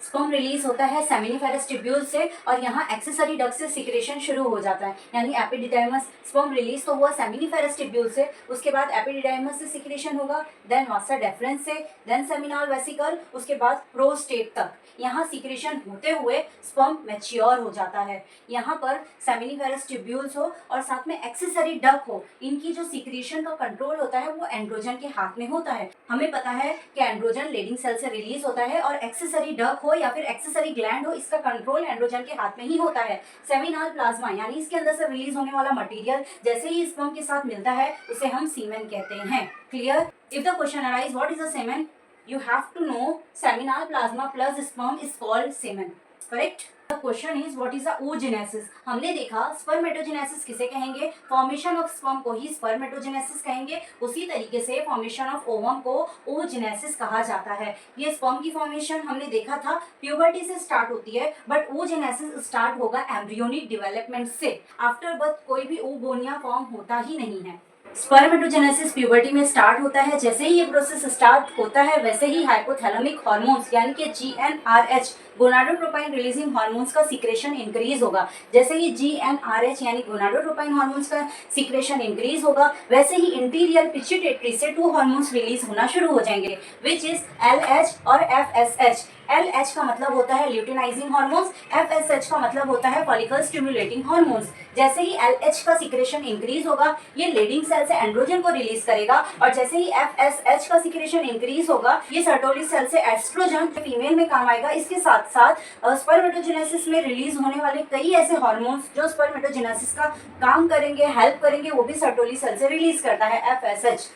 Sperm release होता है seminiferous tubule से और यहाँ एक्सेसरी डक्ट से सिक्रेशन शुरू हो जाता है, यानी एपिडिडाइमस स्पर्म रिलीज तो हुआ सेमिनिफेरस ट्यूब्यूल से, उसके बाद एपिडिडाइमस से सिक्रेशन होगा, देन वासा डेफरेंस से, देन सेमिनल वेसिकल, उसके बाद प्रोस्टेट तक। यहाँ सिक्रेशन होते हुए स्पर्म मैच्योर हो जाता है। यहाँ पर सेमिनिफेरस ट्यूब्यूल्स हो और साथ में एक्सेसरी डक्ट हो, इनकी जो सिक्रेशन का कंट्रोल होता है वो एंड्रोजन के हाथ में होता है। हमें पता है कि एंड्रोजन लेडिंग सेल से रिलीज होता है और एक्सेसरी डक्ट हो या फिर एक्सेसरी ग्लैंड हो, इसका कंट्रोल एंड्रोजन के हाथ में ही होता है। सेमिनल प्लाज्मा यानी इसके अंदर से रिलीज होने वाला मटेरियल जैसे ही स्पर्म के साथ मिलता है उसे हम सीमेन कहते हैं। Clear? If the question arise what is a semen, you have to know seminal plasma plus sperm is called semen. Correct? The question is what is the oogenesis? हमने देखा spermatogenesis किसे कहेंगे, फॉर्मेशन ऑफ स्पर्म को ही spermatogenesis कहेंगे। उसी तरीके से formation of ovum को oogenesis कहा जाता है। ये स्पर्म की फॉर्मेशन हमने देखा था प्यूबर्टी से स्टार्ट होती है, बट oogenesis स्टार्ट होगा एम्ब्रियोनिक डेवलपमेंट से। आफ्टर बर्थ कोई भी oogonia फॉर्म होता ही नहीं है। स्पर्मेटोजेनेसिस प्यूबर्टी में स्टार्ट होता है। जैसे ही ये प्रोसेस स्टार्ट होता है वैसे ही हाइपोथैलेमिक हार्मोन्स यानी कि GnRH गोनाडोट्रोपिन रिलीजिंग हार्मोन्स का सिक्रेशन इंक्रीज होगा। जैसे ही GnRH यानी गोनाडोट्रोपिन हार्मोन्स का सिक्रेशन इंक्रीज होगा वैसे ही इंटीरियर पिट्यूटरी से 2 हार्मोन्स रिलीज होना शुरू हो जाएंगे, विच इज LH और FSH। LH का मतलब होता है ल्यूटिनाइजिंग हार्मोन्स, FSH का मतलब होता है फॉलिकल स्टिमुलेटिंग हार्मोन्स। जैसे ही LH का सिक्रेशन इंक्रीज होगा ये लेडिंग सेल से एंड्रोजन को रिलीज करेगा, और जैसे ही FSH का सिक्रेशन इंक्रीज होगा ये सर्टोली सेल से एस्ट्रोजन फीमेल में काम आएगा। इसके साथ साथ स्पर्मेटोजेनेसिस में रिलीज होने वाले कई ऐसे हार्मोन्स जो स्पर्मेटोजेनेसिस का काम करेंगे, हेल्प करेंगे, वो भी सर्टोली सेल से रिलीज करता है FSH।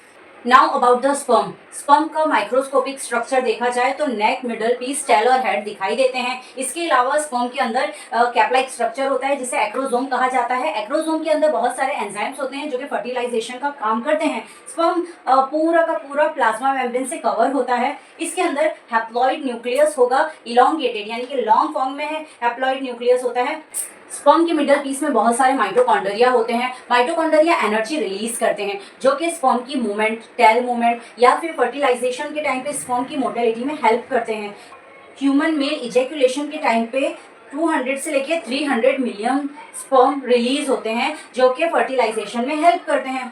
Now about the sperm. Sperm का माइक्रोस्कोपिक स्ट्रक्चर देखा जाए तो नेक, मिडल पीस, टेल और हेड दिखाई देते हैं। इसके अलावा स्पर्म के अंदर कैप-लाइक स्ट्रक्चर होता है जिसे एक्रोसोम कहा जाता है। एक्रोसोम के अंदर बहुत सारे एंजाइम्स होते हैं जो कि फर्टिलाइजेशन का काम करते हैं। स्पर्म पूरा का पूरा प्लाज्मा मेम्ब्रेन से कवर होता है। इसके अंदर हैप्लॉइड न्यूक्लियस होगा, इलोंगेटेड यानी कि लॉन्ग फॉर्म में है, हैप्लॉइड न्यूक्लियस होता है। स्पर्म के मिडल पीस में बहुत सारे माइटोकॉन्ड्रिया होते हैं। माइटोकॉन्ड्रिया एनर्जी रिलीज करते हैं जो कि स्पर्म की मूवमेंट, टेल मूवमेंट या फिर फर्टिलाइजेशन के टाइम पे स्पर्म की मोटिलिटी में हेल्प करते हैं। ह्यूमन मेल इजैकुलेशन के टाइम पे 200 से लेके 300 मिलियन स्पर्म रिलीज होते हैं जो कि फर्टिलाइजेशन में हेल्प करते हैं।